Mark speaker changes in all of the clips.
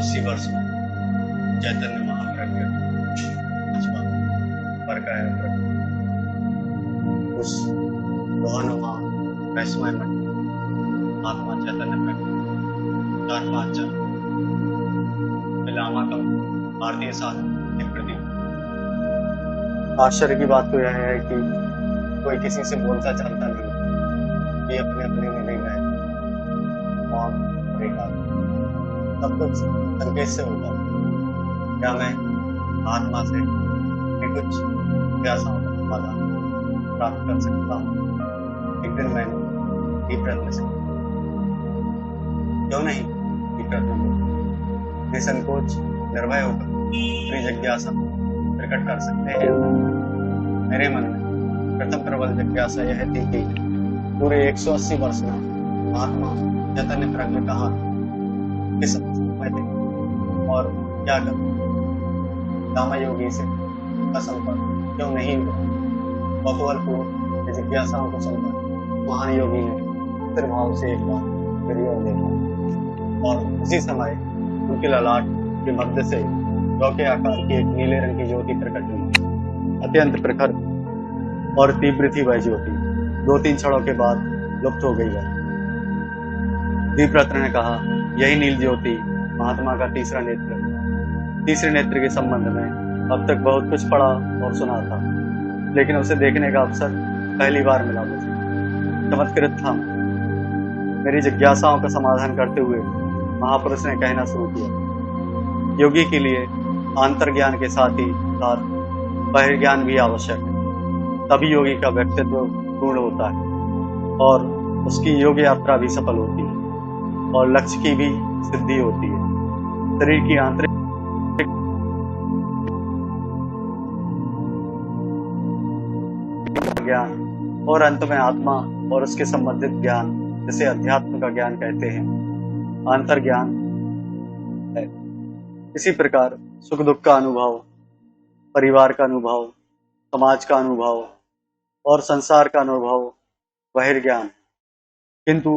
Speaker 1: 180 वर्ष में चैतन्य महाप्रज्ञ बरकाया उस रोहनुमा वैष्णव में महात्मा चैतन्य प्रज्ञ 4-5 जन मिलामा का भारतीय साधन के प्रति। आश्चर्य की बात तो यह है कि कोई किसी से बोलता चालता नहीं, ये अपने अपने में नहीं गए और रेखा सब कुछ संकेत से होता है। क्या मैं आत्मा से कुछ जिज्ञासाओं का समाधान प्राप्त कर सकता हूँ? एक दिन मैंने ये प्रयत्न से क्यों नहीं ये प्रयत्न निसंकोच निर्भय होकर अपनी जिज्ञासा प्रकट कर सकते हैं। मेरे मन में प्रथम प्रबल जिज्ञासा यह थी कि पूरे 180 वर्ष में महात्मा चैतन्य प्रज्ञ कहाँ किस समय थे और क्या कर दामा योगी से का संपर्क क्यों नहीं हुआ? कौतूहलपूर्ण जिज्ञासाओं को सुनकर महान योगी ने स्थिर भाव से एक बार मेरी ओर देखा और उसी समय उनके ललाट के मध्य से लौके आकार की एक नीले रंग की ज्योति प्रकट हुई। अत्यंत प्रखर और तीव्र थी वह ज्योति। 2-3 क्षणों के बाद लुप्त हो गई है। दीपरत्न ने कहा, यही नील ज्योति महात्मा का तीसरा नेत्र है। तीसरे नेत्र के संबंध में अब तक बहुत कुछ पढ़ा और सुना था, लेकिन उसे देखने का अवसर पहली बार मिला मुझे। चमत्कृत था। मेरी जिज्ञासाओं का समाधान करते हुए महापुरुष ने कहना शुरू किया, योगी के लिए आंतर्ज्ञान के साथ ही साथ बहिर्ज्ञान भी आवश्यक है, तभी योगी का व्यक्तित्व पूर्ण होता है और उसकी योग यात्रा भी सफल होती है और लक्ष्य की भी सिद्धि होती है। शरीर की आंतरिक ज्ञान और अंत में आत्मा और उसके संबंधित ज्ञान, जिसे अध्यात्म का ज्ञान कहते हैं, आंतर्ज्ञान है। इसी प्रकार सुख दुख का अनुभव, परिवार का अनुभव, समाज का अनुभव और संसार का अनुभव बहिर्ज्ञान। किंतु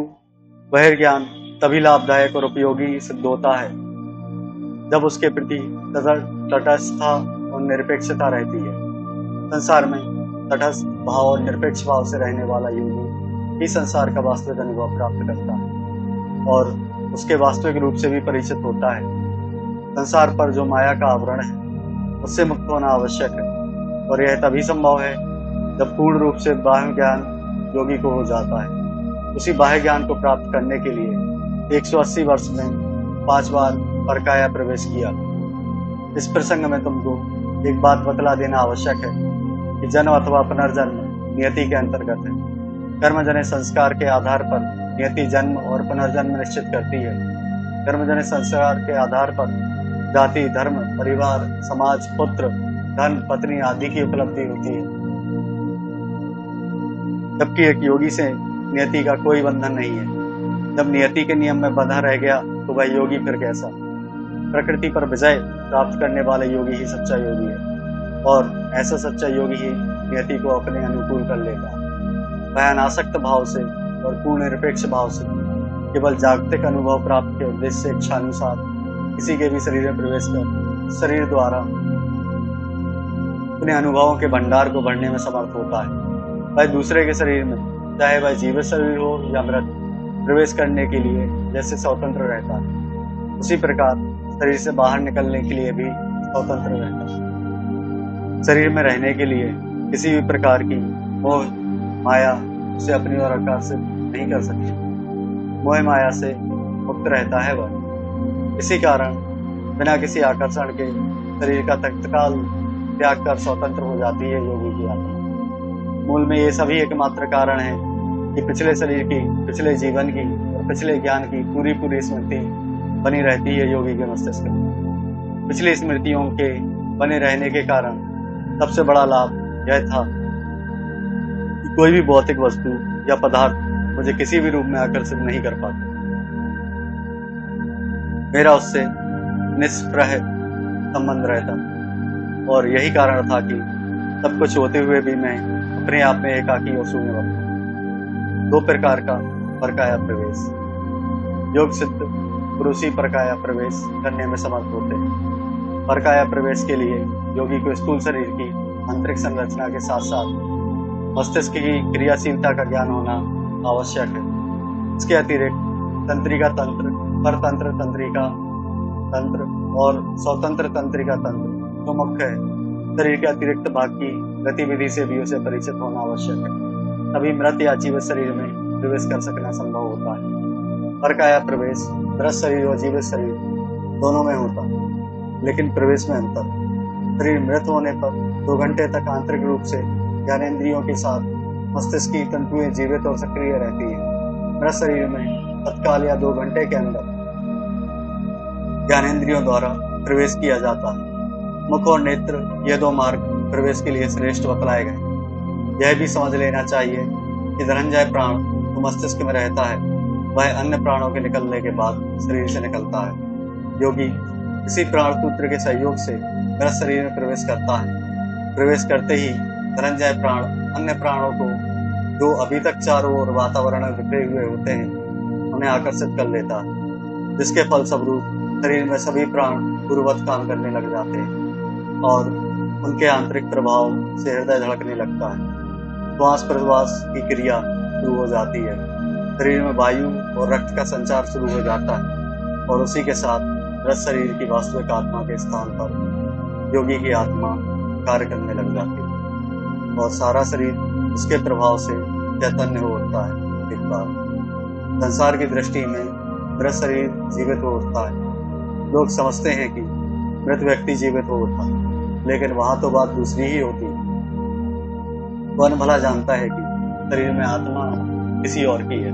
Speaker 1: बहिर्ज्ञान तभी लाभदायक और उपयोगी सिद्ध होता है जब उसके प्रति तटस्थता और निरपेक्षता रहती है। संसार में तटस्थ भाव और निरपेक्ष भाव से रहने वाला योगी ही संसार का वास्तविक अनुभव प्राप्त करता है और उसके वास्तविक रूप से भी परिचित होता है। संसार पर जो माया का आवरण है उससे मुक्त होना आवश्यक है और यह तभी संभव है जब पूर्ण रूप से बाह्य ज्ञान योगी को हो जाता है। उसी बाह्य ज्ञान को प्राप्त करने के लिए 180 वर्ष में 5 बार परकाया प्रवेश किया। इस प्रसंग में तुमको एक बात बतला देना आवश्यक है कि जन्म अथवा पुनर्जन्म नियति के अंतर्गत है। कर्मजन्य संस्कार के आधार पर नियति जन्म और पुनर्जन्म निश्चित करती है। कर्मजन्य संस्कार के आधार पर जाति, धर्म, परिवार, समाज, पुत्र, धन, पत्नी आदि की उपलब्धि होती है, जबकि एक योगी से नियति का कोई बंधन नहीं है। जब नियति के नियम में बंधा रह गया तो वह योगी फिर कैसा? प्रकृति पर विजय प्राप्त करने वाला योगी ही सच्चा योगी है और ऐसा सच्चा योगी ही नियति को अपने अनुकूल कर लेगा। वह अनासक्त भाव से और पूर्ण निरपेक्ष भाव से केवल जागतिक अनुभव प्राप्त के उद्देश्य से इच्छानुसार किसी के भी शरीर में प्रवेश कर शरीर द्वारा अपने अनुभवों के भंडार को भरने में समर्थ होता है। वह दूसरे के शरीर में, चाहे वह जीवित शरीर हो या मृत, प्रवेश करने के लिए जैसे स्वतंत्र रहता है, उसी प्रकार शरीर से बाहर निकलने के लिए भी स्वतंत्र रहता है। शरीर में रहने के लिए किसी भी प्रकार की मोह माया उसे अपनी ओर आकर्षित नहीं कर सकती। मोह माया से मुक्त रहता है वह। इसी कारण बिना किसी आकर्षण के शरीर का तत्काल त्याग कर स्वतंत्र हो जाती है योगी की आत्मा। मूल में ये सभी एकमात्र कारण है कि पिछले शरीर की, पिछले जीवन की और पिछले ज्ञान की पूरी स्मृति बनी रहती है योगी के मस्तिष्क में। पिछली स्मृतियों के बने रहने के कारण सबसे बड़ा लाभ यह था कि कोई भी भौतिक वस्तु या पदार्थ मुझे किसी भी रूप में आकर्षित नहीं कर पाता। मेरा उससे निष्प्रह संबंध रहता और यही कारण था कि सब कुछ होते हुए भी मैं अपने आप में एकाकी और शून्य रहता। 2 प्रकार का परकाया प्रवेश। योग सिद्ध पुरुषी परकाया प्रवेश करने में समर्थ होते हैं। परकाया प्रवेश के लिए योगी को स्थूल शरीर की आंतरिक संरचना के साथ साथ मस्तिष्क की क्रियाशीलता का ज्ञान होना आवश्यक है। इसके अतिरिक्त तंत्रिका तंत्र, परतंत्र तंत्रिका तंत्र और स्वतंत्र तंत्रिका तंत्र जो मुख्य है, शरीर के अतिरिक्त भाग की गतिविधि से भी उसे परिचित होना आवश्यक है, तभी मृत या जीवित शरीर में प्रवेश कर सकना संभव होता है। परकाया प्रवेश मृत शरीर और जीवित शरीर दोनों में होता है, लेकिन प्रवेश में अंतर। शरीर मृत होने पर 2 घंटे तक आंतरिक रूप से ज्ञानेंद्रियों के साथ मस्तिष्क की तंतुएं जीवित और सक्रिय रहती हैं। मृत शरीर में तत्काल या 2 घंटे के अंदर ज्ञानेंद्रियों द्वारा प्रवेश किया जाता है। मुख और नेत्र ये 2 मार्ग प्रवेश के लिए श्रेष्ठ बतलाए गए। यह भी समझ लेना चाहिए कि धनंजय प्राण जो मस्तिष्क में रहता है वह अन्य प्राणों के निकलने के बाद शरीर से निकलता है। योगी इसी प्राण सूत्र के सहयोग से मृत शरीर में प्रवेश करता है। प्रवेश करते ही धनंजय प्राण अन्य प्राणों को जो अभी तक चारों ओर वातावरण में बिखरे हुए होते हैं उन्हें आकर्षित कर लेता है, जिसके फलस्वरूप शरीर में सभी प्राण पूर्ववत काम करने लग जाते हैं और उनके आंतरिक प्रभाव से हृदय धड़कने लगता है। श्वास प्रश्वास की क्रिया शुरू हो जाती है, शरीर में वायु और रक्त का संचार शुरू हो जाता है और उसी के साथ मृत शरीर की वास्तविक आत्मा के स्थान पर योगी की आत्मा कार्य करने लग जाती है और सारा शरीर उसके प्रभाव से चैतन्य हो उठता है। एक बार संसार की दृष्टि में मृत शरीर जीवित हो उठता है। लोग समझते हैं कि मृत व्यक्ति जीवित हो उठता है, लेकिन वहां तो बात दूसरी ही होती है। कौन भला जानता है कि शरीर में आत्मा किसी और की है।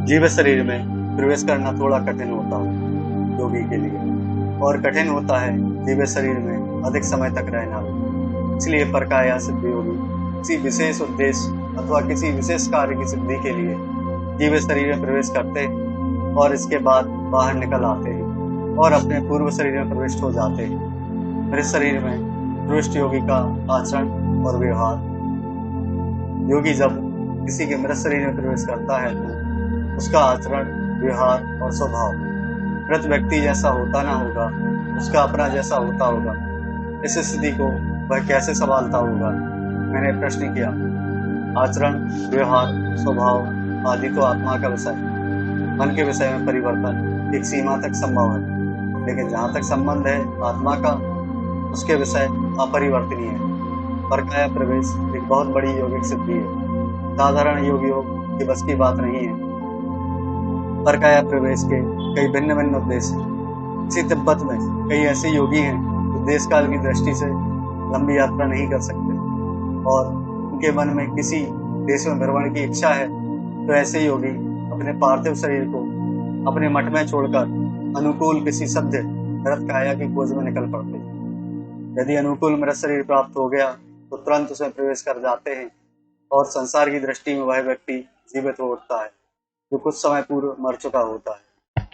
Speaker 1: जीवित शरीर में प्रवेश करना थोड़ा कठिन होता है योगी के लिए, और कठिन होता है जीवित शरीर में अधिक समय तक रहना। इसलिए परकाया सिद्ध योगी किसी विशेष उद्देश्य अथवा किसी विशेष कार्य की सिद्धि के लिए जीवित शरीर में प्रवेश करते हैं और इसके बाद बाहर निकल आते हैं और अपने पूर्व शरीर में प्रविष्ट हो जाते हैं। मृत शरीर में प्रविष्ट योगी का आचरण और व्यवहार। योगी जब किसी के मृत शरीर में प्रवेश करता है तो उसका आचरण, व्यवहार और स्वभाव मृत व्यक्ति जैसा होता ना होगा, उसका अपना जैसा होता होगा। इस स्थिति को वह कैसे संभालता होगा, मैंने प्रश्न किया। आचरण, व्यवहार, स्वभाव आदि तो आत्मा का विषय, मन के विषय में परिवर्तन एक सीमा तक संभव है, लेकिन जहाँ तक संबंध है आत्मा का, उसके विषय अपरिवर्तनीय है। परकाया प्रवेश एक बहुत बड़ी योगिक सिद्धि है, साधारण योगियों की बस की बात नहीं है। परकाया प्रवेश के कई भिन्न भिन्न उद्देश्य हैं। इसी तिब्बत में कई ऐसे योगी हैं जो देश काल की दृष्टि से लंबी यात्रा नहीं कर सकते और उनके मन में किसी देश में भ्रमण की इच्छा है, तो ऐसे योगी अपने पार्थिव शरीर को अपने मठ में छोड़कर अनुकूल किसी सभ्य मृत काया की खोज में निकल पड़ते हैं। यदि अनुकूल मृत शरीर प्राप्त हो गया तो तुरंत उसमें प्रवेश कर जाते हैं और संसार की दृष्टि में वह व्यक्ति जीवित हो उठता है जो कुछ समय पूर्व मर चुका होता है।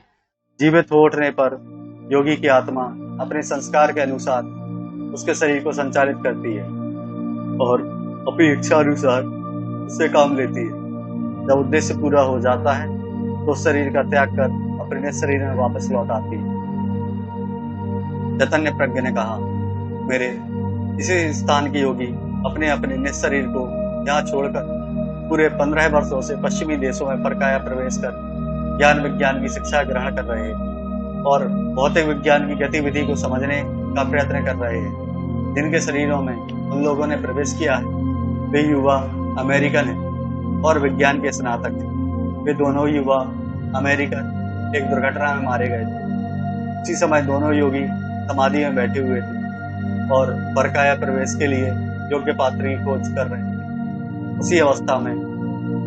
Speaker 1: जीवित हो उठने पर योगी की आत्मा अपने संस्कार के अनुसार उसके शरीर को संचालित करती है और अपनी इच्छा अनुसार उससे काम लेती है। जब उद्देश्य पूरा हो जाता है तो शरीर का त्याग कर अपने शरीर में वापस लौट आती है। चैतन्य प्रज्ञ ने कहा, मेरे इसी स्थान के योगी अपने अपने निज शरीर को यहाँ छोड़कर पूरे 15 वर्षों से पश्चिमी देशों में परकाया प्रवेश कर ज्ञान विज्ञान की शिक्षा ग्रहण कर रहे हैं और भौतिक विज्ञान की गतिविधि को समझने का प्रयत्न कर रहे हैं। जिनके शरीरों में उन लोगों ने प्रवेश किया है वे युवा अमेरिकन हैं और विज्ञान के स्नातक हैं। वे दोनों युवा अमेरिकन एक दुर्घटना में मारे गए थे। उसी समय दोनों योगी समाधि में बैठे हुए थे और परकाया प्रवेश के लिए योग्य पात्र की खोज कर रहे थे। उसी अवस्था में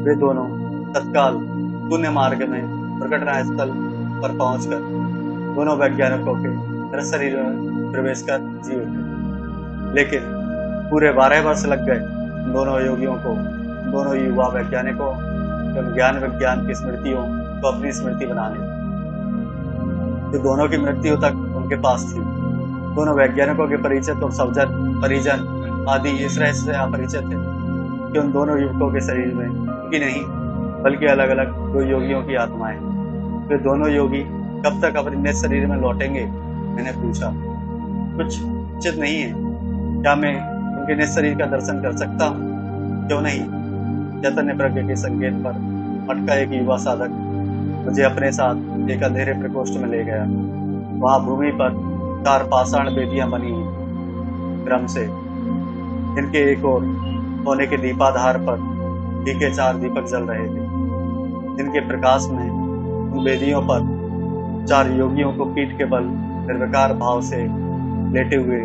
Speaker 1: वे दोनों तत्काल शून्य मार्ग में दुर्घटना स्थल पर पहुंचकर दोनों वैज्ञानिकों के मृत शरीर में प्रवेश कर जी उठे। लेकिन पूरे 12 वर्ष लग गए दोनों योगियों को, दोनों युवा वैज्ञानिकों को ज्ञान विज्ञान की स्मृतियों को अपनी स्मृति बनाने, जो दोनों की मृत्यु तक उनके पास थी। दोनों वैज्ञानिकों के परिचित और सवजन परिजन आदि इस रहस्य से अपरिचित थे कि उन दोनों युवकों के शरीर में उनकी नहीं बल्कि अलग अलग 2 योगियों की आत्माएं वे दोनों योगी कब तक अपने निज शरीर में लौटेंगे? मैंने पूछा। कुछ निश्चित नहीं है। क्या मैं उनके निज शरीर का दर्शन कर सकता हूँ? क्यों नहीं? चैतन्य प्रज्ञ के संकेत पर अटका एक युवा साधक मुझे अपने साथ एक अंधेरे प्रकोष्ठ में ले गया। वहां भूमि पर 4 पाषाण वेदियां बनी क्रम से, जिनके एक ओर सोने के दीपाधार पर फीके 4 दीपक जल रहे थे, जिनके प्रकाश में उन वेदियों पर 4 योगियों को पीठ के बल निर्विकार भाव से लेटे हुए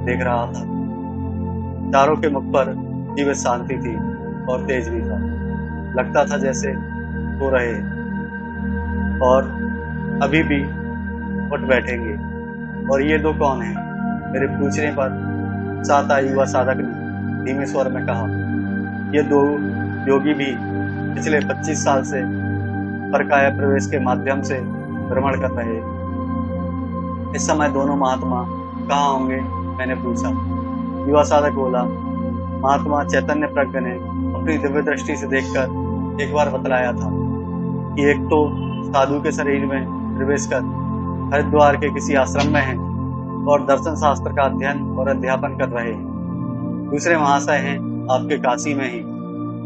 Speaker 1: देख रहा था। चारों के मुख पर जीवित शांति थी और तेज भी था। लगता था जैसे सो रहे हैं और अभी भी उठ बैठेंगे। और ये दो कौन हैं? मेरे पूछने पर साथ आए युवा साधक ने धीमे स्वर में कहा, ये 2 योगी भी पिछले 25 साल से परकाया प्रवेश के माध्यम से भ्रमण कर रहे हैं। इस समय दोनों महात्मा कहाँ होंगे? मैंने पूछा। युवा साधक बोला, महात्मा चैतन्य प्रज्ञ ने अपनी दिव्य दृष्टि से देखकर एक बार बतलाया था कि एक तो साधु के शरीर में प्रवेश कर हरिद्वार के किसी आश्रम में हैं और दर्शन शास्त्र का अध्ययन और अध्यापन कर रहे हैं। दूसरे महाशय हैं आपके काशी में ही,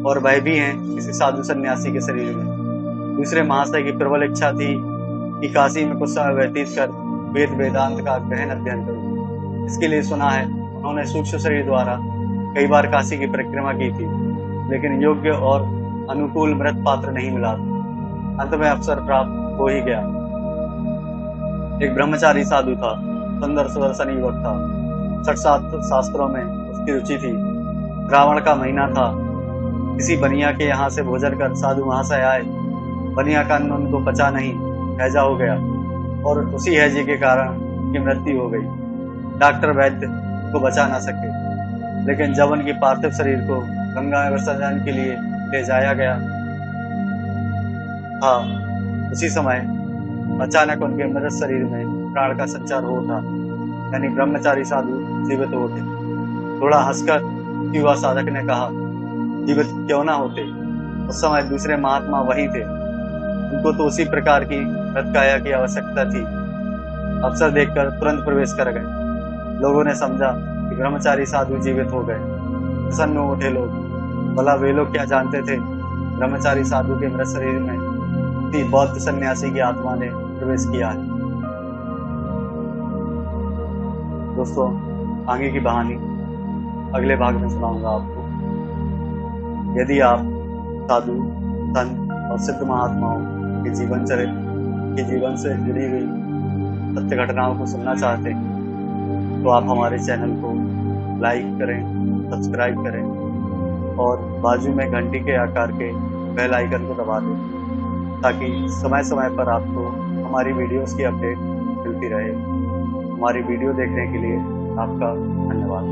Speaker 1: और वह भी हैं किसी साधु सन्यासी के शरीर में। दूसरे महाशय की प्रबल इच्छा थी कि काशी में कुछ समय व्यतीत कर वेद वेदांत का गहन अध्ययन करूं। इसके लिए सुना है उन्होंने सूक्ष्म शरीर द्वारा कई बार काशी की परिक्रमा की थी, लेकिन योग्य और अनुकूल मृत पात्र नहीं मिला। अंत में अवसर प्राप्त हो ही गया। एक ब्रह्मचारी साधु था, सुंदर सुदर्शन युवक था। 6-7 शास्त्रों में उसकी रुचि थी। श्रावण का महीना था। किसी बनिया के यहाँ से भोजन कर साधु महाशय आए। बनिया का अन्न उनको पचा नहीं, हैजा हो गया और उसी हैजे के कारण उनकी मृत्यु हो गई। डॉक्टर वैद्य को बचा ना सके, लेकिन जब उनकी पार्थिव शरीर को गंगा में विसर्जन के लिए ले जाया गया था, उसी समय अचानक उनके मृत शरीर में प्राण का संचार हो था, यानी ब्रह्मचारी साधु जीवित होते। थोड़ा हंसकर युवा साधक ने कहा, जीवित क्यों ना होते? उस समय दूसरे महात्मा वही थे। उनको तो उसी प्रकार की मृतकाया की आवश्यकता थी। अवसर देखकर तुरंत प्रवेश कर गए। लोगों ने समझा कि ब्रह्मचारी साधु जीवित हो गए। प्रसन्न उठे लोग। भला वे लोग क्या जानते थे? ब्रह्मचारी साधु के मृत शरीर में किसी बौद्ध सन्यासी की आत्मा ने प्रवेश किया है। दोस्तों, आगे की कहानी अगले भाग में सुनाऊंगा आपको। यदि आप साधु, संत और सिद्ध महात्माओं के जीवन चरित्र के जीवन से जुड़ी हुई सत्य घटनाओं को सुनना चाहते हैं, तो आप हमारे चैनल को लाइक करें, सब्सक्राइब करें और बाजू में घंटी के आकार के बेल आइकन को दबा दें, ताकि समय समय पर आपको हमारी वीडियोस की अपडेट मिलती रहे। हमारी वीडियो देखने के लिए आपका धन्यवाद।